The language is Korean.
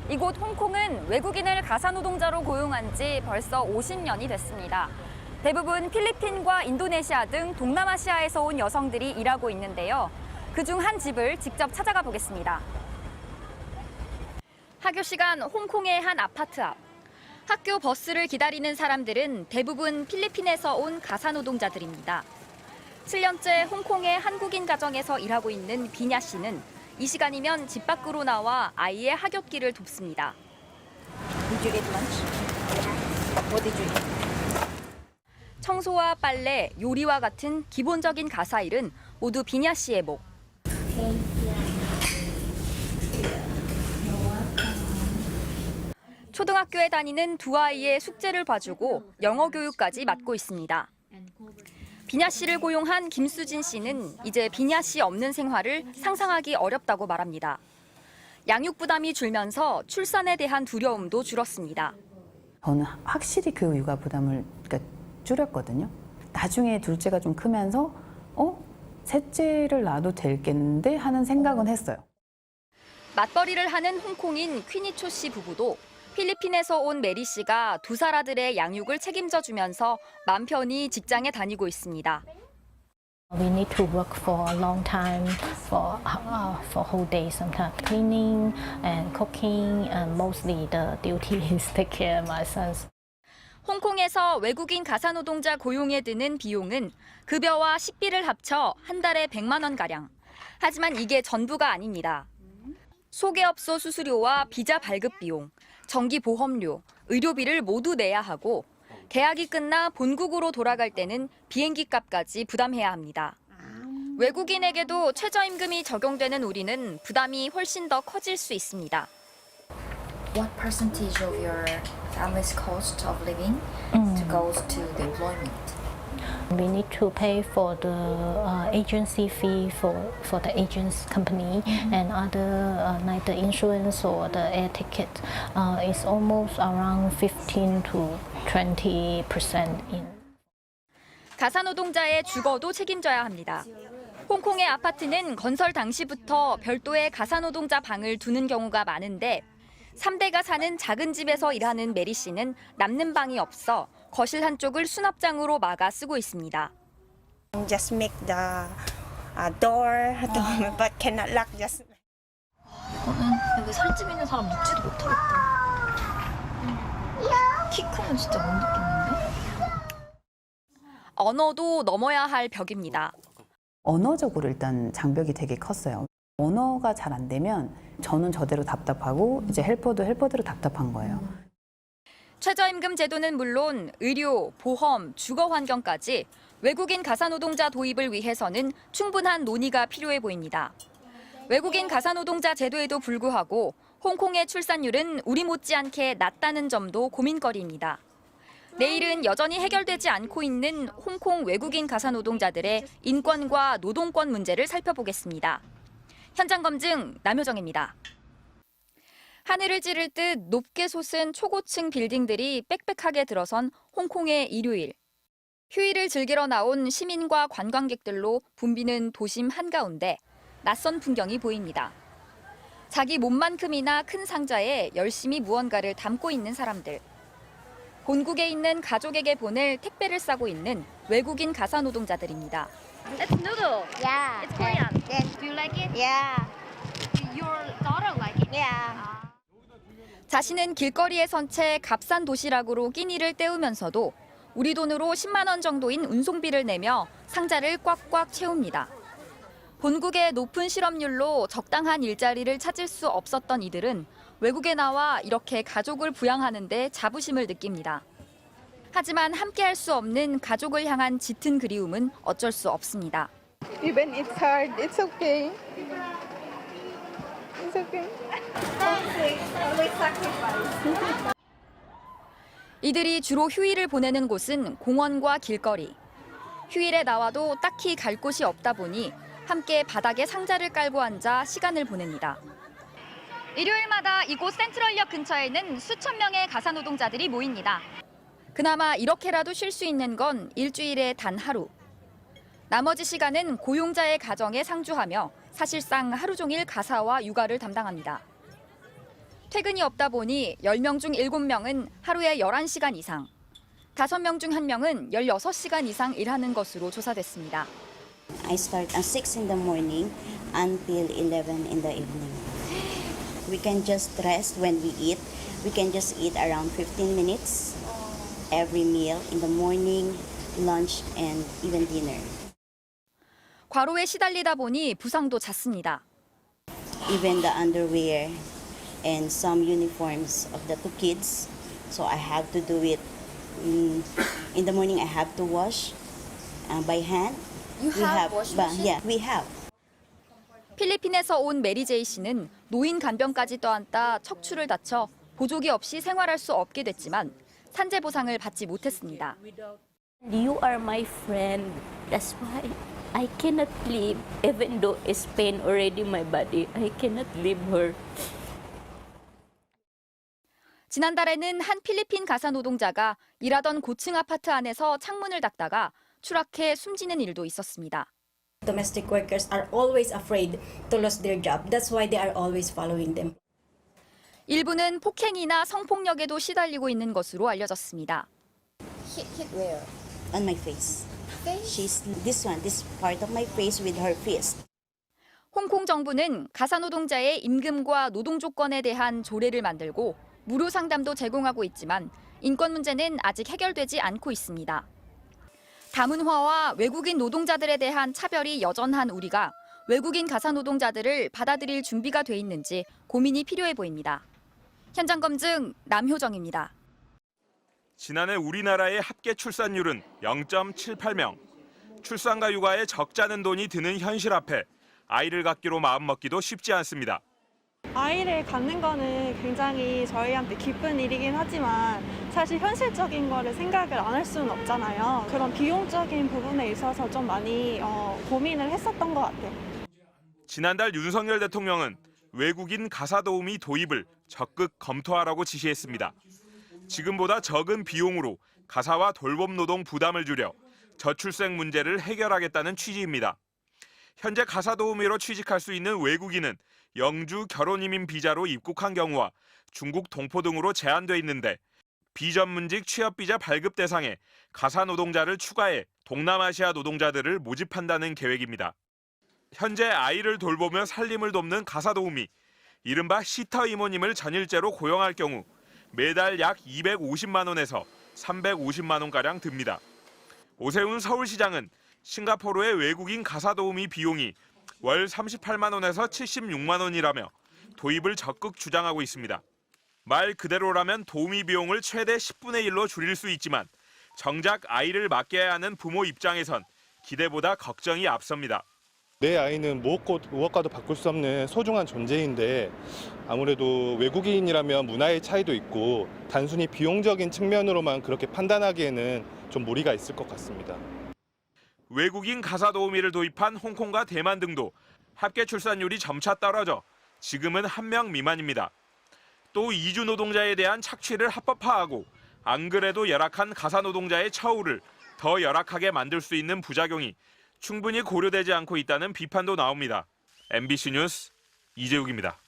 이곳 홍콩은 외국인을 가사노동자로 고용한 지 벌써 50년이 됐습니다. 대부분 필리핀과 인도네시아 등 동남아시아에서 온 여성들이 일하고 있는데요. 그중 한 집을 직접 찾아가 보겠습니다. 하교 시간 홍콩의 한 아파트 앞. 학교 버스를 기다리는 사람들은 대부분 필리핀에서 온 가사노동자들입니다. 7년째 홍콩의 한국인 가정에서 일하고 있는 비냐 씨는 이 시간이면 집 밖으로 나와 아이의 학업기를 돕습니다. Did you eat lunch? What did you eat? 청소와 빨래, 요리와 같은 기본적인 가사일은 모두 비냐 씨의 목. 초등학교에 다니는 두 아이의 숙제를 봐주고 영어 교육까지 맡고 있습니다. 비냐 씨를 고용한 김수진 씨는 이제 비냐 씨 없는 생활을 상상하기 어렵다고 말합니다. 양육 부담이 줄면서 출산에 대한 두려움도 줄었습니다. 저는 확실히 그 육아 부담을 줄였거든요. 나중에 둘째가 좀 크면서 셋째를 낳아도 되겠는데 하는 생각은 했어요. 맞벌이를 하는 홍콩인 퀴니초 씨 부부도 필리핀에서 온 메리 씨가 두 살 아들의 양육을 책임져 주면서 맘 편히 직장에 다니고 있습니다. We need to work for a long time, for whole day sometimes. Cleaning and cooking, and mostly the duty is take care of my sons. 홍콩에서 외국인 가사노동자 고용에 드는 비용은 급여와 식비를 합쳐 한 달에 100만 원가량. 하지만 이게 전부가 아닙니다. 소개업소 수수료와 비자 발급 비용, 정기보험료, 의료비를 모두 내야 하고 계약이 끝나 본국으로 돌아갈 때는 비행기 값까지 부담해야 합니다. 외국인에게도 최저임금이 적용되는 우리는 부담이 훨씬 더 커질 수 있습니다. What percentage of your family's cost of living goes to the employment? We need to pay for the agency fee for the agent's company and other like the insurance or the air ticket. It's almost around 15 to 20% in. 가사노동자의 주거도 책임져야 합니다. 홍콩의 아파트는 건설 당시부터 별도의 가사노동자 방을 두는 경우가 많은데 3대가 사는 작은 집에서 일하는 메리 씨는 남는 방이 없어 거실 한쪽을 수납장으로 막아 쓰고 있습니다. Just make the door, but cannot lock. Just. 이거는 여기 살집 있는 사람 묵지도 못하겠다. 키 크면 진짜 못 느끼는데? 언어도 넘어야 할 벽입니다. 언어적으로 일단 장벽이 되게 컸어요. 언어가 잘 안 되면 저는 저대로 답답하고 이제 헬퍼도 헬퍼대로 답답한 거예요. 최저임금 제도는 물론 의료, 보험, 주거 환경까지 외국인 가사노동자 도입을 위해서는 충분한 논의가 필요해 보입니다. 외국인 가사노동자 제도에도 불구하고 홍콩의 출산율은 우리 못지않게 낮다는 점도 고민거리입니다. 내일은 여전히 해결되지 않고 있는 홍콩 외국인 가사노동자들의 인권과 노동권 문제를 살펴보겠습니다. 현장 검증 남효정입니다. 하늘을 찌를 듯 높게 솟은 초고층 빌딩들이 빽빽하게 들어선 홍콩의 일요일. 휴일을 즐기러 나온 시민과 관광객들로 붐비는 도심 한가운데 낯선 풍경이 보입니다. 자기 몸만큼이나 큰 상자에 열심히 무언가를 담고 있는 사람들. 본국에 있는 가족에게 보낼 택배를 싸고 있는 외국인 가사노동자들입니다. It's noodle. Yeah. It's Korean. Yes. Do you like it? Yeah. Your daughter like it? Yeah. 자신은 길거리에 선 채 값싼 도시락으로 끼니를 때우면서도 우리 돈으로 10만 원 정도인 운송비를 내며 상자를 꽉꽉 채웁니다. 본국의 높은 실업률로 적당한 일자리를 찾을 수 없었던 이들은 외국에 나와 이렇게 가족을 부양하는 데 자부심을 느낍니다. 하지만 함께할 수 없는 가족을 향한 짙은 그리움은 어쩔 수 없습니다. Even it's hard, it's okay. It's okay. 이들이 주로 휴일을 보내는 곳은 공원과 길거리. 휴일에 나와도 딱히 갈 곳이 없다 보니 함께 바닥에 상자를 깔고 앉아 시간을 보냅니다. 일요일마다 이곳 센트럴역 근처에는 수천 명의 가사노동자들이 모입니다. 그나마 이렇게라도 쉴 수 있는 건 일주일에 단 하루. 나머지 시간은 고용자의 가정에 상주하며 사실상 하루 종일 가사와 육아를 담당합니다. 퇴근이 없다 보니 10명 중 7명은 하루에 11시간 이상, 5명 중 1명은 16시간 이상 일하는 것으로 조사됐습니다. I start at 6 in the morning until 11 in the evening. We can just rest when we eat. We can just eat around 15 minutes every meal in the morning, lunch, and even dinner. 과로에 시달리다 보니 부상도 잦습니다. Even the underwear and some uniforms of the two kids. So I have to do it. In the morning, I have to wash by hand. You have washing machine? Yeah, we have. 필리핀에서 온 메리제이 씨는 노인 간병까지 떠안다 척추를 다쳐 보조기 없이 생활할 수 없게 됐지만 산재 보상을 받지 못했습니다. You are my friend. That's why I cannot leave. Even though it's pain already in my body, I cannot leave her. 지난달에는 한 필리핀 가사 노동자가 일하던 고층 아파트 안에서 창문을 닫다가 추락해 숨지는 일도 있었습니다. Domestic workers are always afraid to lose their job. That's why they are always following them. 일부는 폭행이나 성폭력에도 시달리고 있는 것으로 알려졌습니다. Hit where? On my face. Face? This part of my face with her fist. 홍콩 정부는 가사 노동자의 임금과 노동 조건에 대한 조례를 만들고 무료 상담도 제공하고 있지만 인권 문제는 아직 해결되지 않고 있습니다. 다문화와 외국인 노동자들에 대한 차별이 여전한 우리가 외국인 가사 노동자들을 받아들일 준비가 돼 있는지 고민이 필요해 보입니다. 현장 검증 남효정입니다. 지난해 우리나라의 합계 출산율은 0.78명. 출산과 육아에 적잖은 돈이 드는 현실 앞에 아이를 갖기로 마음먹기도 쉽지 않습니다. 아이를 갖는 거는 굉장히 저희한테 기쁜 일이긴 하지만 사실 현실적인 거를 생각을 안 할 수는 없잖아요. 그런 비용적인 부분에 있어서 좀 많이 고민을 했었던 것 같아요. 지난달 윤석열 대통령은 외국인 가사 도우미 도입을 적극 검토하라고 지시했습니다. 지금보다 적은 비용으로 가사와 돌봄 노동 부담을 줄여 저출생 문제를 해결하겠다는 취지입니다. 현재 가사 도우미로 취직할 수 있는 외국인은 영주 결혼이민 비자로 입국한 경우와 중국 동포 등으로 제한돼 있는데 비전문직 취업비자 발급 대상에 가사 노동자를 추가해 동남아시아 노동자들을 모집한다는 계획입니다. 현재 아이를 돌보며 살림을 돕는 가사 도우미, 이른바 시터 이모님을 전일제로 고용할 경우 매달 약 250만 원에서 350만 원가량 듭니다. 오세훈 서울시장은 싱가포르의 외국인 가사 도우미 비용이 월 38만 원에서 76만 원이라며 도입을 적극 주장하고 있습니다. 말 그대로라면 도우미 비용을 최대 10분의 1로 줄일 수 있지만 정작 아이를 맡겨야 하는 부모 입장에선 기대보다 걱정이 앞섭니다. 내 아이는 무엇과도 바꿀 수 없는 소중한 존재인데 아무래도 외국인이라면 문화의 차이도 있고 단순히 비용적인 측면으로만 그렇게 판단하기에는 좀 무리가 있을 것 같습니다. 외국인 가사 도우미를 도입한 홍콩과 대만 등도 합계 출산율이 점차 떨어져 지금은 1명 미만입니다. 또 이주 노동자에 대한 착취를 합법화하고 안 그래도 열악한 가사 노동자의 처우를 더 열악하게 만들 수 있는 부작용이 충분히 고려되지 않고 있다는 비판도 나옵니다. MBC 뉴스 이재욱입니다.